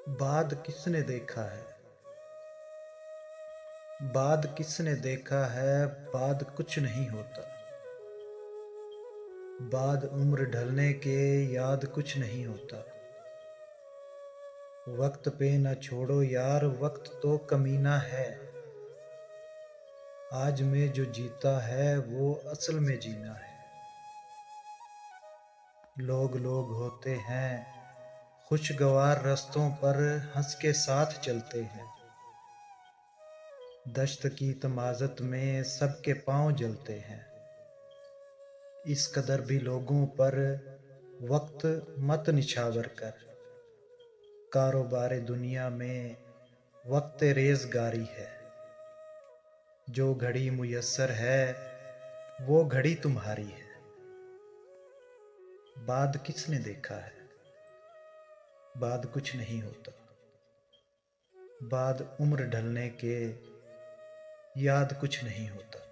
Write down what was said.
बाद किसने देखा है? बाद किसने देखा है? बाद कुछ नहीं होता। बाद उम्र ढलने के याद कुछ नहीं होता। वक्त पे न छोड़ो यार, वक्त तो कमीना है। आज में जो जीता है वो असल में जीना है। लोग लोग होते हैं खुशगवार, रस्तों पर हंस के साथ चलते हैं। दश्त की तमाज़त में सबके पाँव जलते हैं। इस कदर भी लोगों पर वक्त मत निछावर कर। कारोबार दुनिया में वक्त रेज़गारी है। जो घड़ी मुयस्सर है वो घड़ी तुम्हारी है। बाद किसने देखा है? बाद कुछ नहीं होता। बाद उम्र ढलने के याद कुछ नहीं होता।